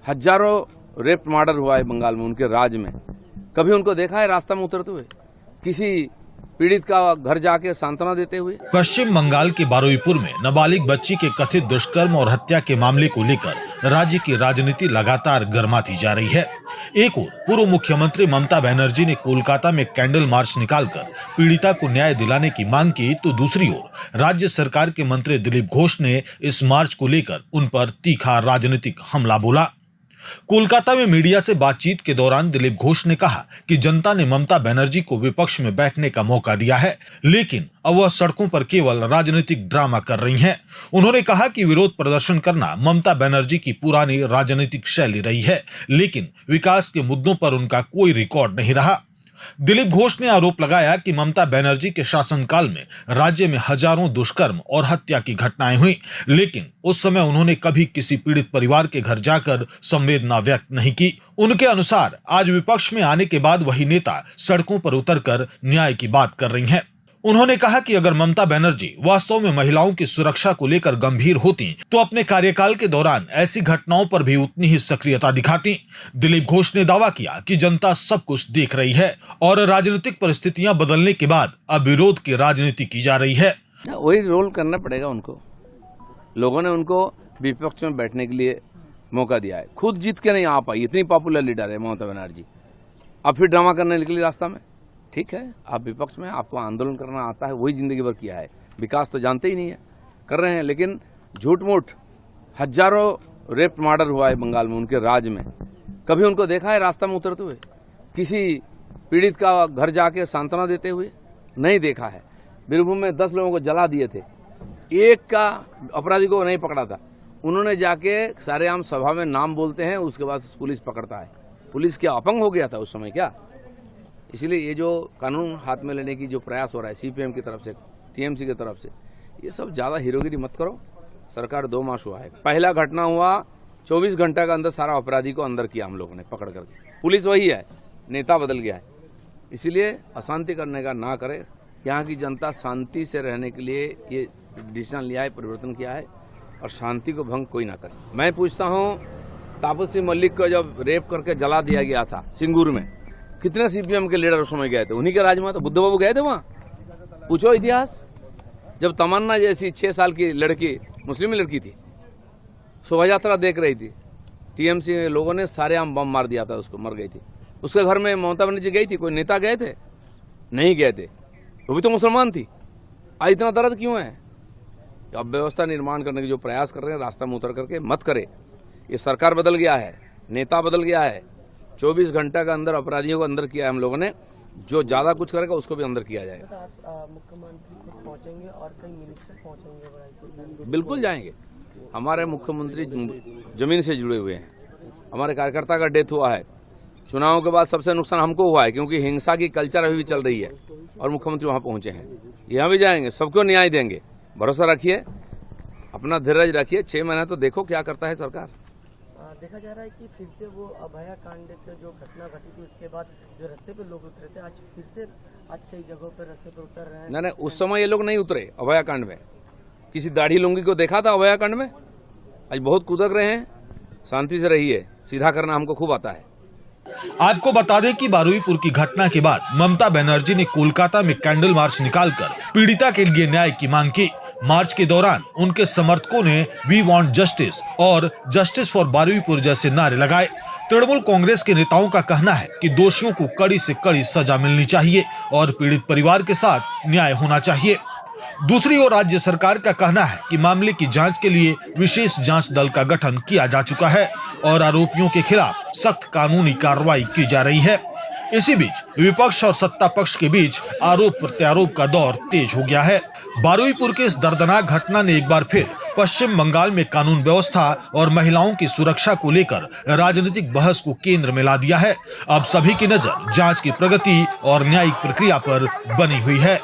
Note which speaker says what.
Speaker 1: हजारों rape murder हुआ है बंगाल में, उनके राज में। कभी उनको देखा है रास्ता में उतरते हुए, किसी पीड़ित का घर जाके सांत्वना देते हुए?
Speaker 2: पश्चिम बंगाल के बारुईपुर में नाबालिग बच्ची के कथित दुष्कर्म और हत्या के मामले को लेकर राज्य की राजनीति लगातार गर्माती जा रही है। एक ओर पूर्व मुख्यमंत्री ममता बनर्जी ने कोलकाता में कैंडल मार्च निकालकर पीड़िता को न्याय दिलाने की मांग की, तो दूसरी ओर राज्य सरकार के मंत्री दिलीप घोष ने इस मार्च को लेकर उन पर तीखा राजनीतिक हमला बोला। कोलकाता में मीडिया से बातचीत के दौरान दिलीप घोष ने कहा कि जनता ने ममता बनर्जी को विपक्ष में बैठने का मौका दिया है, लेकिन अब वह सड़कों पर केवल राजनीतिक ड्रामा कर रही हैं। उन्होंने कहा कि विरोध प्रदर्शन करना ममता बनर्जी की पुरानी राजनीतिक शैली रही है, लेकिन विकास के मुद्दों पर उनका कोई रिकॉर्ड नहीं रहा। दिलीप घोष ने आरोप लगाया कि ममता बनर्जी के शासनकाल में राज्य में हजारों दुष्कर्म और हत्या की घटनाएं हुई, लेकिन उस समय उन्होंने कभी किसी पीड़ित परिवार के घर जाकर संवेदना व्यक्त नहीं की। उनके अनुसार आज विपक्ष में आने के बाद वही नेता सड़कों पर उतरकर न्याय की बात कर रही हैं। उन्होंने कहा कि अगर ममता बनर्जी वास्तव में महिलाओं की सुरक्षा को लेकर गंभीर होती तो अपने कार्यकाल के दौरान ऐसी घटनाओं पर भी उतनी ही सक्रियता दिखाती। दिलीप घोष ने दावा किया कि जनता सब कुछ देख रही है और राजनीतिक परिस्थितियां बदलने के बाद अब विरोध की राजनीति की जा रही है।
Speaker 1: वही रोल करना पड़ेगा उनको। लोगों ने उनको विपक्ष में बैठने के लिए मौका दिया है, खुद जीत के नहीं आ पाई, इतनी पॉपुलर लीडर है ममता बनर्जी। अब फिर ड्रामा करने निकली रास्ता में। ठीक है, आप विपक्ष में, आपको आंदोलन करना आता है, वही जिंदगी भर किया है, विकास तो जानते ही नहीं है, कर रहे हैं। लेकिन झूठ मूठ हजारों रेप मर्डर हुआ है बंगाल में, उनके राज में। कभी उनको देखा है रास्ता में उतरते हुए, किसी पीड़ित का घर जाके सांत्वना देते हुए? नहीं देखा है। बीरभूम में 10 लोगों को जला दिए थे, एक का अपराधी को नहीं पकड़ा था। उन्होंने जाके सारेआम सभा में नाम बोलते हैं, उसके बाद पुलिस पकड़ता है। पुलिस क्या अपंग हो गया था उस समय क्या? इसलिए ये जो कानून हाथ में लेने की जो प्रयास हो रहा है सीपीएम की तरफ से, टीएमसी की तरफ से, ये सब ज्यादा हीरोगिरी मत करो। सरकार 2 मास हुआ है, पहला घटना हुआ 24 घंटा के अंदर सारा अपराधी को अंदर किया हम लोगों ने पकड़ करके। पुलिस वही है, नेता बदल गया है। इसीलिए अशांति करने का ना करे। यहाँ की जनता शांति से रहने के लिए ये डिसीजन लिया है, परिवर्तन किया है, और शांति को भंग कोई ना करे। मैं पूछता हूँ, तापसी मलिक को जब रेप करके जला दिया गया था सिंगूर में, कितने सीपीएम के लीडर उस समय गए थे? उन्हीं के राज में तो बुद्ध बाबू गए थे वहां, पूछो इतिहास। जब तमन्ना जैसी 6 साल की लड़की, मुस्लिम लड़की थी, शोभा यात्रा देख रही थी, टीएमसी लोगों ने सारे आम बम मार दिया था, उसको मर गई थी। उसके घर में ममता बनर्जी गई थी, कोई नेता गए थे? नहीं गए थे, वो भी तो मुसलमान थी। आज इतना दर्द क्यों है? अब व्यवस्था निर्माण करने के जो प्रयास कर रहे हैं, रास्ता में उतर करके मत करे। ये सरकार बदल गया है, नेता बदल गया है। 24 घंटा का अंदर अपराधियों को अंदर किया है हम लोगों ने, जो ज्यादा कुछ करेगा उसको भी अंदर किया जाएगा।
Speaker 3: मुख्यमंत्री पहुंचेंगे और कई मिनिस्टर पहुंचेंगे?
Speaker 1: बिल्कुल जाएंगे। हमारे मुख्यमंत्री जमीन से जुड़े हुए हैं। हमारे कार्यकर्ता का डेथ हुआ है, चुनाव के बाद सबसे नुकसान हमको हुआ है, क्योंकि हिंसा की कल्चर अभी भी चल रही है और मुख्यमंत्री वहां पहुंचे हैं। यहाँ भी जाएंगे, सबको न्याय देंगे। भरोसा रखिए, अपना धीरज रखिए, 6 महीना तो देखो क्या करता है सरकार।
Speaker 3: देखा जा रहा है कि फिर से वो अभया कांड की जो घटना घटी थी, उसके बाद जो रास्ते पे लोग उतरे थे, आज फिर से कई जगहों पर रास्ते पे उतर रहे हैं।
Speaker 1: नहीं, उस समय ये लोग नहीं उतरे अभया कांड में। किसी दाढ़ी लुंगी को देखा था अभया कांड में? आज बहुत कुदक रहे हैं। शांति से रहिए, सीधा करना हमको खूब आता है।
Speaker 2: आपको बता दें कि बारुईपुर की घटना के बाद ममता बनर्जी ने कोलकाता में कैंडल मार्च निकालकर पीड़िता के लिए न्याय की मांग की। मार्च के दौरान उनके समर्थकों ने वी वांट जस्टिस और जस्टिस फॉर बारुईपुर जैसे नारे लगाए। तृणमूल कांग्रेस के नेताओं का कहना है कि दोषियों को कड़ी से कड़ी सजा मिलनी चाहिए और पीड़ित परिवार के साथ न्याय होना चाहिए। दूसरी ओर राज्य सरकार का कहना है कि मामले की जांच के लिए विशेष जांच दल का गठन किया जा चुका है और आरोपियों के खिलाफ सख्त कानूनी कार्रवाई की जा रही है। इसी बीच विपक्ष और सत्ता पक्ष के बीच आरोप प्रत्यारोप का दौर तेज हो गया है। बारुईपुर के इस दर्दनाक घटना ने एक बार फिर पश्चिम बंगाल में कानून व्यवस्था और महिलाओं की सुरक्षा को लेकर राजनीतिक बहस को केंद्र में ला दिया है। अब सभी की नजर जांच की प्रगति और न्यायिक प्रक्रिया पर बनी हुई है।